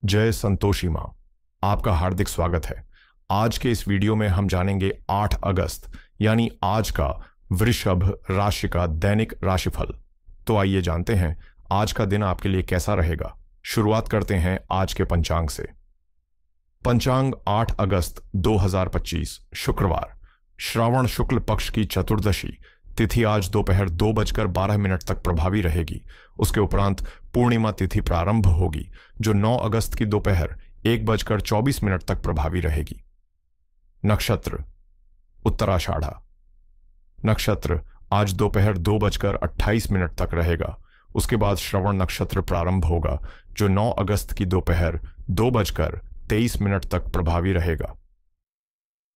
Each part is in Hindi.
जय संतोषी माँ, आपका हार्दिक स्वागत है। आज के इस वीडियो में हम जानेंगे 8 अगस्त यानी आज का वृषभ राशि का दैनिक राशिफल। तो आइए जानते हैं आज का दिन आपके लिए कैसा रहेगा। शुरुआत करते हैं आज के पंचांग से। पंचांग 8 अगस्त 2025 शुक्रवार, श्रावण शुक्ल पक्ष की चतुर्दशी तिथि आज दोपहर 2:12 तक प्रभावी रहेगी। उसके उपरांत पूर्णिमा तिथि प्रारंभ होगी जो 9 अगस्त की दोपहर 1:24 तक प्रभावी रहेगी। नक्षत्र उत्तराषाढ़ा नक्षत्र आज दोपहर 2:28 तक रहेगा। उसके बाद श्रवण नक्षत्र प्रारंभ होगा जो 9 अगस्त की दोपहर 2:23 तक प्रभावी रहेगा।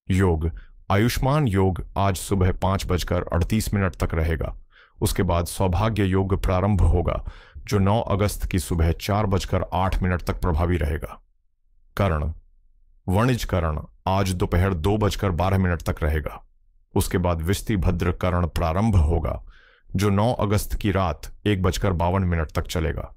योग आयुष्मान योग आज सुबह 5:38 तक रहेगा। उसके बाद सौभाग्य योग प्रारंभ होगा जो 9 अगस्त की सुबह 4:08 तक प्रभावी रहेगा। कर्ण वणिज कर्ण आज दोपहर 2:12 तक रहेगा। उसके बाद विष्टिभद्र कर्ण प्रारंभ होगा जो 9 अगस्त की रात 1:52 तक चलेगा।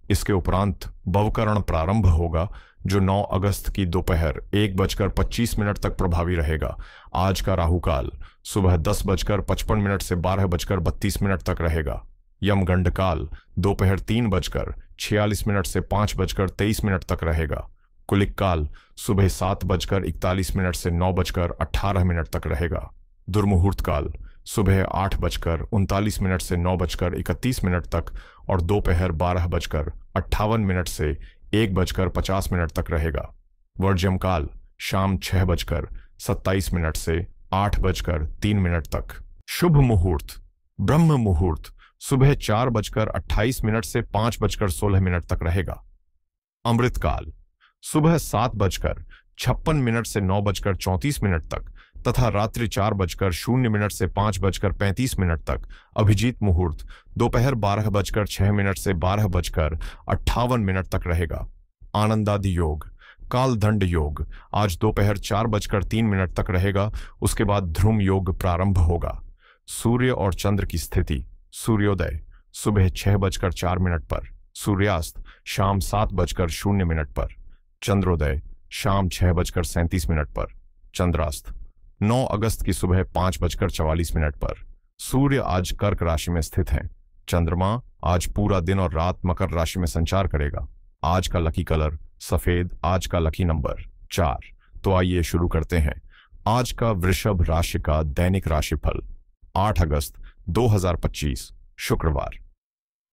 इसके उपरांत भवकर्ण प्रारंभ होगा जो 9 अगस्त की दोपहर 1:25 तक प्रभावी रहेगा। आज का राहुकाल सुबह 10:55 से 12:32 तक रहेगा। यमगंड काल दोपहर 3:46 से 5:23 तक रहेगा। कुलिक काल सुबह 7:41 से 9:18 तक रहेगा। दुर्मुहूर्त काल सुबह 8:39 से 9:31 तक और दोपहर 12:58 से 1:50 तक रहेगा। वर्ज्यम काल शाम 6:27 से 8:03 तक। शुभ मुहूर्त ब्रह्म मुहूर्त सुबह 4:28 से 5:16 तक रहेगा। अमृत काल सुबह 7:56 से 9:34 तक तथा रात्रि 4:00 से 5:35 तक। अभिजीत मुहूर्त दोपहर 12:06 से 12:58 तक रहेगा। आनंदादि योग काल दंड योग आज दोपहर 4:03 तक रहेगा। उसके बाद ध्रुम योग प्रारंभ होगा। सूर्य और चंद्र की स्थिति सूर्योदय सुबह 6:04 पर, सूर्यास्त शाम 7:00 पर, चंद्रोदय शाम 6:37 पर, चंद्रास्त 9 अगस्त की सुबह 5:44 पर। सूर्य आज कर्क राशि में स्थित है। चंद्रमा आज पूरा दिन और रात मकर राशि में संचार करेगा। आज का लकी कलर सफेद, आज का लकी नंबर 4। तो आइए शुरू करते हैं आज का वृषभ राशि का दैनिक राशिफल 8 अगस्त 2025 शुक्रवार।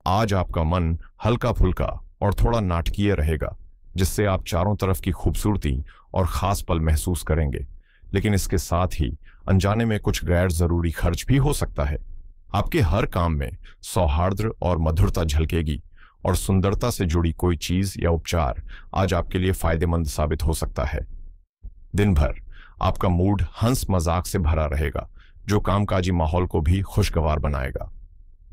आज आपका मन हल्का फुल्का और थोड़ा नाटकीय रहेगा जिससे आप चारों तरफ की खूबसूरती और खास पल महसूस करेंगे, लेकिन इसके साथ ही अनजाने में कुछ गैर जरूरी खर्च भी हो सकता है। आपके हर काम में सौहार्द और मधुरता झलकेगी और सुंदरता से जुड़ी कोई चीज या उपचार आज आपके लिए फायदेमंद साबित हो सकता है। दिन भर आपका मूड हंस मजाक से भरा रहेगा जो कामकाजी माहौल को भी खुशगवार बनाएगा।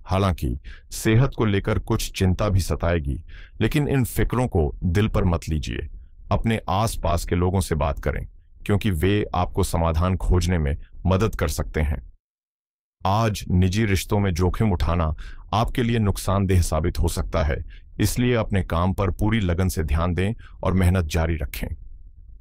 हालांकि सेहत को लेकर कुछ चिंता भी सताएगी, लेकिन इन फिक्रों को दिल पर मत लीजिए। अपने आसपास के लोगों से बात करें क्योंकि वे आपको समाधान खोजने में मदद कर सकते हैं। आज निजी रिश्तों में जोखिम उठाना आपके लिए नुकसानदेह साबित हो सकता है, इसलिए अपने काम पर पूरी लगन से ध्यान दें और मेहनत जारी रखें।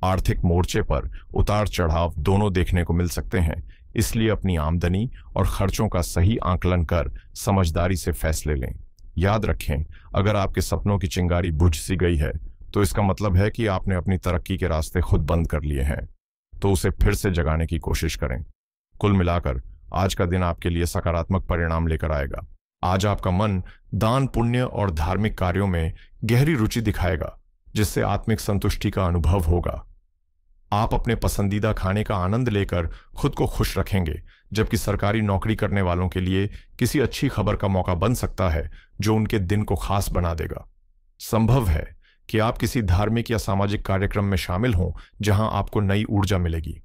आर्थिक मोर्चे पर उतार चढ़ाव दोनों देखने को मिल सकते हैं, इसलिए अपनी आमदनी और खर्चों का सही आंकलन कर समझदारी से फैसले लें। याद रखें, अगर आपके सपनों की चिंगारी बुझ सी गई है तो इसका मतलब है कि आपने अपनी तरक्की के रास्ते खुद बंद कर लिए हैं, तो उसे फिर से जगाने की कोशिश करें। कुल मिलाकर आज का दिन आपके लिए सकारात्मक परिणाम लेकर आएगा। आज आपका मन दान पुण्य और धार्मिक कार्यों में गहरी रुचि दिखाएगा जिससे आत्मिक संतुष्टि का अनुभव होगा। आप अपने पसंदीदा खाने का आनंद लेकर खुद को खुश रखेंगे, जबकि सरकारी नौकरी करने वालों के लिए किसी अच्छी खबर का मौका बन सकता है जो उनके दिन को खास बना देगा। संभव है कि आप किसी धार्मिक या सामाजिक कार्यक्रम में शामिल हों जहां आपको नई ऊर्जा मिलेगी।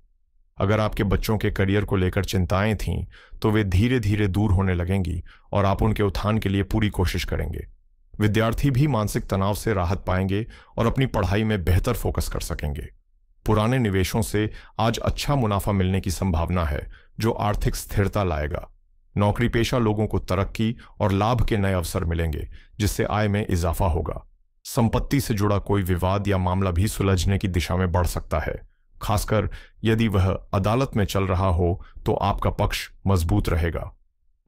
अगर आपके बच्चों के करियर को लेकर चिंताएं थीं तो वे धीरे धीरे दूर होने लगेंगी और आप उनके उत्थान के लिए पूरी कोशिश करेंगे। विद्यार्थी भी मानसिक तनाव से राहत पाएंगे और अपनी पढ़ाई में बेहतर फोकस कर सकेंगे। पुराने निवेशों से आज अच्छा मुनाफा मिलने की संभावना है जो आर्थिक स्थिरता लाएगा। नौकरी पेशा लोगों को तरक्की और लाभ के नए अवसर मिलेंगे जिससे आय में इजाफा होगा। संपत्ति से जुड़ा कोई विवाद या मामला भी सुलझने की दिशा में बढ़ सकता है। खासकर यदि वह अदालत में चल रहा हो तो आपका पक्ष मजबूत रहेगा।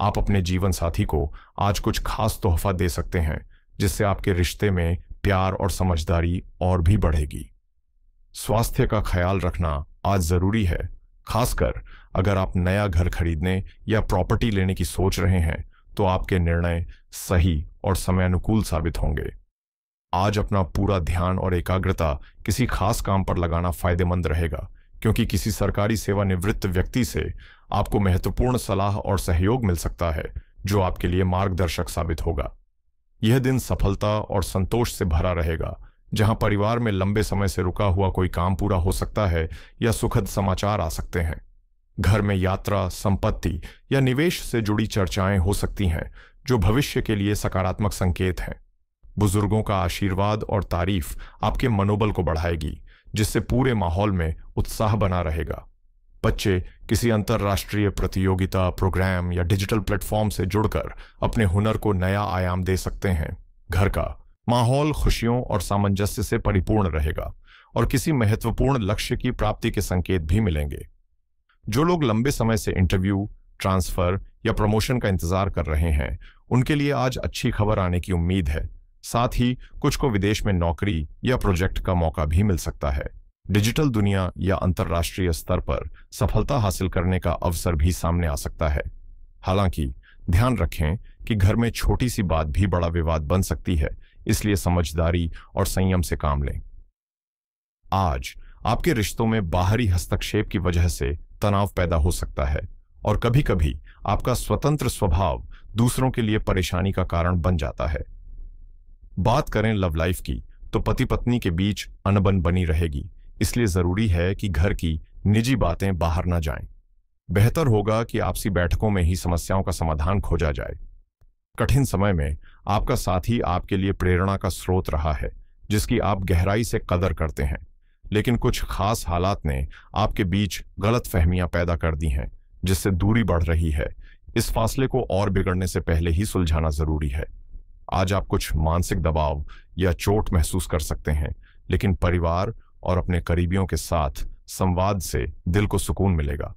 आप अपने जीवन साथी को आज कुछ खास तोहफा दे सकते हैं, जिससे आपके रिश्ते में प्यार और समझदारी और भी बढ़ेगी। स्वास्थ्य का ख्याल रखना आज जरूरी है, खासकर अगर आप नया घर खरीदने या प्रॉपर्टी लेने की सोच रहे हैं तो आपके निर्णय सही और समयानुकूल साबित होंगे। आज अपना पूरा ध्यान और एकाग्रता किसी खास काम पर लगाना फायदेमंद रहेगा, क्योंकि किसी सरकारी सेवानिवृत्त व्यक्ति से आपको महत्वपूर्ण सलाह और सहयोग मिल सकता है, जो आपके लिए मार्गदर्शक साबित होगा। यह दिन सफलता और संतोष से भरा रहेगा, जहां परिवार में लंबे समय से रुका हुआ कोई काम पूरा हो सकता है या सुखद समाचार आ सकते हैं। घर में यात्रा, संपत्ति या निवेश से जुड़ी चर्चाएं हो सकती हैं, जो भविष्य के लिए सकारात्मक संकेत हैं। बुजुर्गों का आशीर्वाद और तारीफ आपके मनोबल को बढ़ाएगी, जिससे पूरे माहौल में उत्साह बना रहेगा। बच्चे किसी अंतर्राष्ट्रीय प्रतियोगिता, प्रोग्राम या डिजिटल प्लेटफॉर्म से जुड़कर अपने हुनर को नया आयाम दे सकते हैं। घर का माहौल खुशियों और सामंजस्य से परिपूर्ण रहेगा और किसी महत्वपूर्ण लक्ष्य की प्राप्ति के संकेत भी मिलेंगे। जो लोग लंबे समय से इंटरव्यू, ट्रांसफर या प्रमोशन का इंतजार कर रहे हैं, उनके लिए आज अच्छी खबर आने की उम्मीद है। साथ ही कुछ को विदेश में नौकरी या प्रोजेक्ट का मौका भी मिल सकता है। डिजिटल दुनिया या अंतर्राष्ट्रीय स्तर पर सफलता हासिल करने का अवसर भी सामने आ सकता है। हालांकि ध्यान रखें कि घर में छोटी सी बात भी बड़ा विवाद बन सकती है, इसलिए समझदारी और संयम से काम लें। आज आपके रिश्तों में बाहरी हस्तक्षेप की वजह से तनाव पैदा हो सकता है और कभी-कभी आपका स्वतंत्र स्वभाव दूसरों के लिए परेशानी का कारण बन जाता है। बात करें लव लाइफ की, तो पति पत्नी के बीच अनबन बनी रहेगी, इसलिए जरूरी है कि घर की निजी बातें बाहर ना जाएं। बेहतर होगा कि आपसी बैठकों में ही समस्याओं का समाधान खोजा जाए। कठिन समय में आपका साथी आपके लिए प्रेरणा का स्रोत रहा है, जिसकी आप गहराई से कदर करते हैं, लेकिन कुछ खास हालात ने आपके बीच गलतफहमियां पैदा कर दी हैं, जिससे दूरी बढ़ रही है। इस फासले को और बिगड़ने से पहले ही सुलझाना जरूरी है। आज आप कुछ मानसिक दबाव या चोट महसूस कर सकते हैं, लेकिन परिवार और अपने करीबियों के साथ संवाद से दिल को सुकून मिलेगा।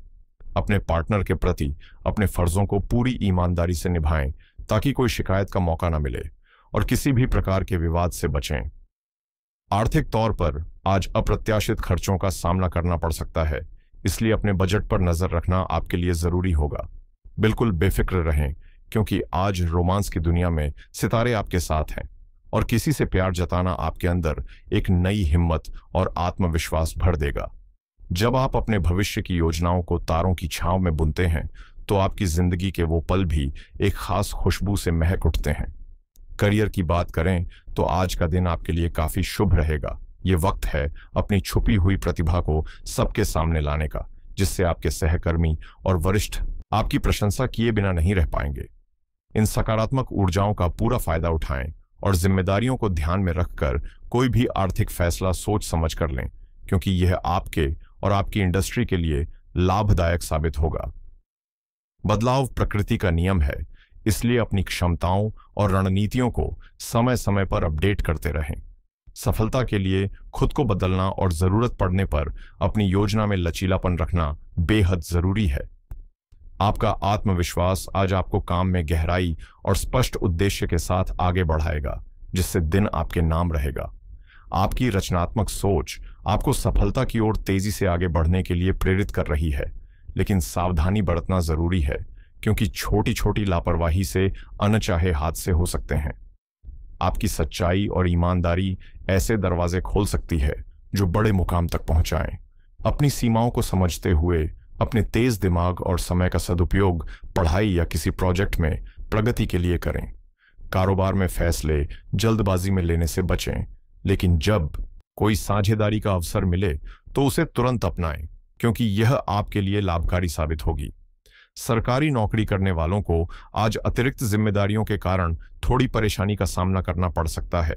अपने पार्टनर के प्रति अपने फर्जों को पूरी ईमानदारी से निभाएं, ताकि कोई शिकायत का मौका न मिले और किसी भी प्रकार के विवाद से बचें। आर्थिक तौर पर आज अप्रत्याशित खर्चों का सामना करना पड़ सकता है, इसलिए अपने बजट पर नजर रखना आपके लिए जरूरी होगा। बिल्कुल बेफिक्र रहें, क्योंकि आज रोमांस की दुनिया में सितारे आपके साथ हैं और किसी से प्यार जताना आपके अंदर एक नई हिम्मत और आत्मविश्वास भर देगा। जब आप अपने भविष्य की योजनाओं को तारों की छांव में बुनते हैं, तो आपकी जिंदगी के वो पल भी एक खास खुशबू से महक उठते हैं। करियर की बात करें तो आज का दिन आपके लिए काफी शुभ रहेगा। ये वक्त है अपनी छुपी हुई प्रतिभा को सबके सामने लाने का, जिससे आपके सहकर्मी और वरिष्ठ आपकी प्रशंसा किए बिना नहीं रह पाएंगे। इन सकारात्मक ऊर्जाओं का पूरा फायदा उठाएं और जिम्मेदारियों को ध्यान में रखकर कोई भी आर्थिक फैसला सोच समझ कर लें, क्योंकि यह आपके और आपकी इंडस्ट्री के लिए लाभदायक साबित होगा। बदलाव प्रकृति का नियम है, इसलिए अपनी क्षमताओं और रणनीतियों को समय समय पर अपडेट करते रहें। सफलता के लिए खुद को बदलना और जरूरत पड़ने पर अपनी योजना में लचीलापन रखना बेहद जरूरी है। आपका आत्मविश्वास आज आपको काम में गहराई और स्पष्ट उद्देश्य के साथ आगे बढ़ाएगा, जिससे दिन आपके नाम रहेगा। आपकी रचनात्मक सोच आपको सफलता की ओर तेजी से आगे बढ़ने के लिए प्रेरित कर रही है, लेकिन सावधानी बरतना जरूरी है, क्योंकि छोटी छोटी लापरवाही से अनचाहे हादसे हो सकते हैं। आपकी सच्चाई और ईमानदारी ऐसे दरवाजे खोल सकती है जो बड़े मुकाम तक पहुंचाएं। अपनी सीमाओं को समझते हुए अपने तेज दिमाग और समय का सदुपयोग पढ़ाई या किसी प्रोजेक्ट में प्रगति के लिए करें। कारोबार में फैसले जल्दबाजी में लेने से बचें, लेकिन जब कोई साझेदारी का अवसर मिले तो उसे तुरंत अपनाएं, क्योंकि यह आपके लिए लाभकारी साबित होगी। सरकारी नौकरी करने वालों को आज अतिरिक्त जिम्मेदारियों के कारण थोड़ी परेशानी का सामना करना पड़ सकता है।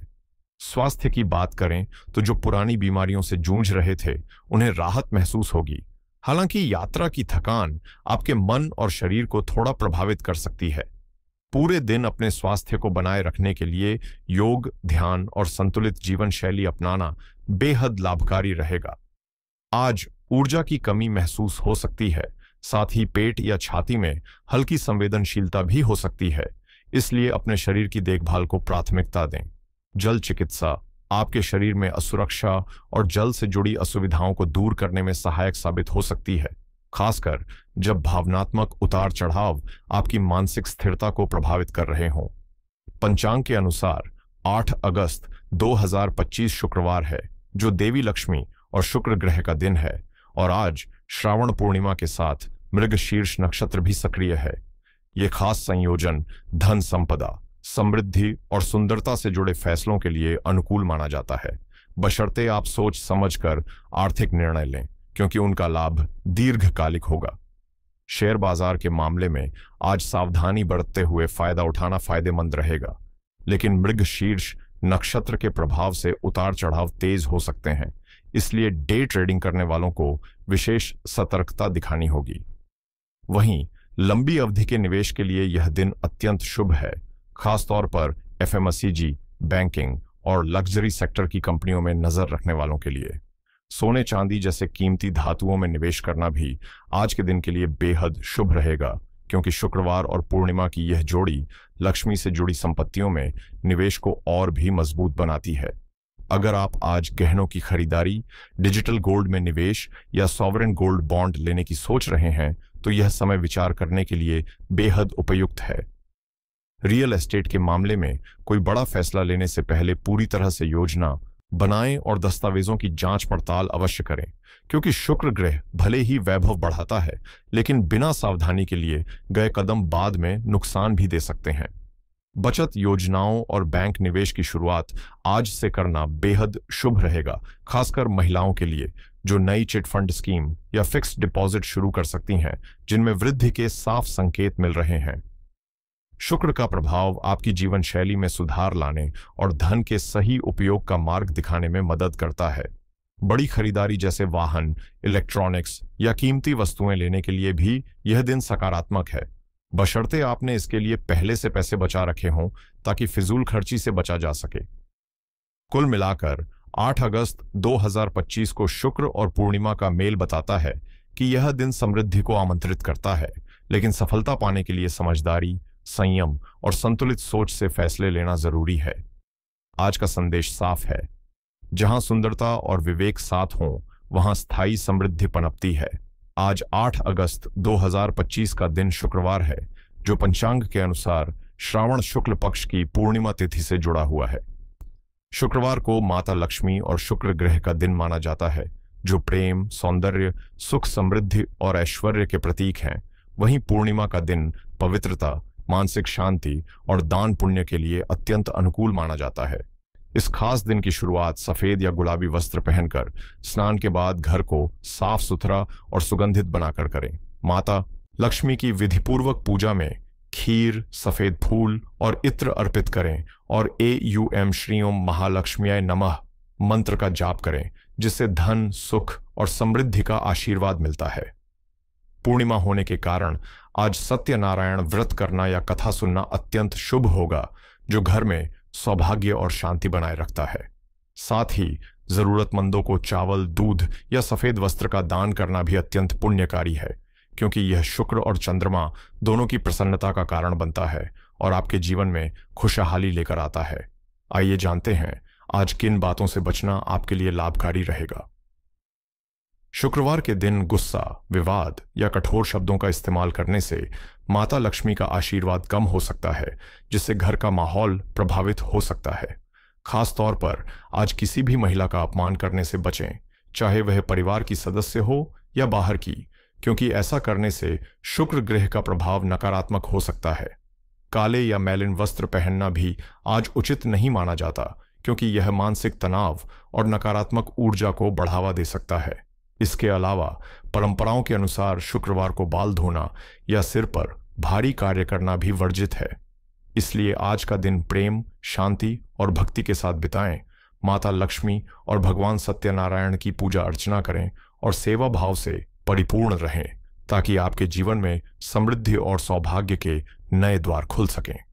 स्वास्थ्य की बात करें तो जो पुरानी बीमारियों से जूझ रहे थे, उन्हें राहत महसूस होगी। हालांकि यात्रा की थकान आपके मन और शरीर को थोड़ा प्रभावित कर सकती है। पूरे दिन अपने स्वास्थ्य को बनाए रखने के लिए योग, ध्यान और संतुलित जीवन शैली अपनाना बेहद लाभकारी रहेगा। आज ऊर्जा की कमी महसूस हो सकती है, साथ ही पेट या छाती में हल्की संवेदनशीलता भी हो सकती है, इसलिए अपने शरीर की देखभाल को प्राथमिकता दें। जल चिकित्सा आपके शरीर में असुरक्षा और जल से जुड़ी असुविधाओं को दूर करने में सहायक साबित हो सकती है, खासकर जब भावनात्मक उतार चढ़ाव आपकी मानसिक स्थिरता को प्रभावित कर रहे हों। पंचांग के अनुसार 8 अगस्त 2025 शुक्रवार है, जो देवी लक्ष्मी और शुक्र ग्रह का दिन है, और आज श्रावण पूर्णिमा के साथ मृगशीर्ष नक्षत्र भी सक्रिय है। ये खास संयोजन धन संपदा, समृद्धि और सुंदरता से जुड़े फैसलों के लिए अनुकूल माना जाता है, बशर्ते आप सोच समझकर आर्थिक निर्णय लें, क्योंकि उनका लाभ दीर्घकालिक होगा। शेयर बाजार के मामले में आज सावधानी बरतते हुए फायदा उठाना फायदेमंद रहेगा, लेकिन मृगशीर्ष नक्षत्र के प्रभाव से उतार चढ़ाव तेज हो सकते हैं, इसलिए डे ट्रेडिंग करने वालों को विशेष सतर्कता दिखानी होगी। वहीं लंबी अवधि के निवेश के लिए यह दिन अत्यंत शुभ है, खासतौर पर FMCG, बैंकिंग और लग्जरी सेक्टर की कंपनियों में नजर रखने वालों के लिए। सोने चांदी जैसे कीमती धातुओं में निवेश करना भी आज के दिन के लिए बेहद शुभ रहेगा, क्योंकि शुक्रवार और पूर्णिमा की यह जोड़ी लक्ष्मी से जुड़ी संपत्तियों में निवेश को और भी मजबूत बनाती है। अगर आप आज गहनों की खरीदारी, डिजिटल गोल्ड में निवेश या सॉवरेन गोल्ड बॉन्ड लेने की सोच रहे हैं, तो यह समय विचार करने के लिए बेहद उपयुक्त है। रियल एस्टेट के मामले में कोई बड़ा फैसला लेने से पहले पूरी तरह से योजना बनाएं और दस्तावेजों की जांच पड़ताल अवश्य करें, क्योंकि शुक्र ग्रह भले ही वैभव बढ़ाता है, लेकिन बिना सावधानी के लिए गए कदम बाद में नुकसान भी दे सकते हैं। बचत योजनाओं और बैंक निवेश की शुरुआत आज से करना बेहद शुभ रहेगा, खासकर महिलाओं के लिए जो नई चिट फंड स्कीम या फिक्स्ड डिपॉजिट शुरू कर सकती हैं, जिनमें वृद्धि के साफ संकेत मिल रहे हैं। शुक्र का प्रभाव आपकी जीवन शैली में सुधार लाने और धन के सही उपयोग का मार्ग दिखाने में मदद करता है। बड़ी खरीदारी जैसे वाहन, इलेक्ट्रॉनिक्स या कीमती वस्तुएं लेने के लिए भी यह दिन सकारात्मक है, बशर्ते आपने इसके लिए पहले से पैसे बचा रखे हों, ताकि फिजूल खर्ची से बचा जा सके। कुल मिलाकर 8 अगस्त 2025 को शुक्र और पूर्णिमा का मेल बताता है कि यह दिन समृद्धि को आमंत्रित करता है, लेकिन सफलता पाने के लिए समझदारी, संयम और संतुलित सोच से फैसले लेना जरूरी है। आज का संदेश साफ है, जहां सुंदरता और विवेक साथ हों, वहां स्थायी समृद्धि पनपती है। आज 8 अगस्त 2025 का दिन शुक्रवार है, जो पंचांग के अनुसार श्रावण शुक्ल पक्ष की पूर्णिमा तिथि से जुड़ा हुआ है। शुक्रवार को माता लक्ष्मी और शुक्र ग्रह का दिन माना जाता है, जो प्रेम, सौंदर्य, सुख, समृद्धि और ऐश्वर्य के प्रतीक हैं। वहीं पूर्णिमा का दिन पवित्रता, मानसिक शांति और दान पुण्य के लिए अत्यंत अनुकूल माना जाता है। इस खास दिन की शुरुआत सफेद या गुलाबी वस्त्र पहनकर स्नान के बाद घर को साफ सुथरा और सुगंधित बनाकर करें। माता लक्ष्मी की विधिपूर्वक पूजा में खीर, सफेद फूल और इत्र अर्पित करें और AUM श्री ओम महालक्ष्म्याय नमः मंत्र का जाप करें, जिससे धन, सुख और समृद्धि का आशीर्वाद मिलता है। पूर्णिमा होने के कारण आज सत्यनारायण व्रत करना या कथा सुनना अत्यंत शुभ होगा, जो घर में सौभाग्य और शांति बनाए रखता है। साथ ही जरूरतमंदों को चावल, दूध या सफेद वस्त्र का दान करना भी अत्यंत पुण्यकारी है, क्योंकि यह शुक्र और चंद्रमा दोनों की प्रसन्नता का कारण बनता है और आपके जीवन में खुशहाली लेकर आता है। आइए जानते हैं आज किन बातों से बचना आपके लिए लाभकारी रहेगा। शुक्रवार के दिन गुस्सा, विवाद या कठोर शब्दों का इस्तेमाल करने से माता लक्ष्मी का आशीर्वाद कम हो सकता है, जिससे घर का माहौल प्रभावित हो सकता है। खास तौर पर आज किसी भी महिला का अपमान करने से बचें, चाहे वह परिवार की सदस्य हो या बाहर की, क्योंकि ऐसा करने से शुक्र ग्रह का प्रभाव नकारात्मक हो सकता है। काले या मैलिन वस्त्र पहनना भी आज उचित नहीं माना जाता, क्योंकि यह मानसिक तनाव और नकारात्मक ऊर्जा को बढ़ावा दे सकता है। इसके अलावा परंपराओं के अनुसार शुक्रवार को बाल धोना या सिर पर भारी कार्य करना भी वर्जित है। इसलिए आज का दिन प्रेम, शांति और भक्ति के साथ बिताएं। माता लक्ष्मी और भगवान सत्यनारायण की पूजा अर्चना करें और सेवा भाव से परिपूर्ण रहें, ताकि आपके जीवन में समृद्धि और सौभाग्य के नए द्वार खुल सकें।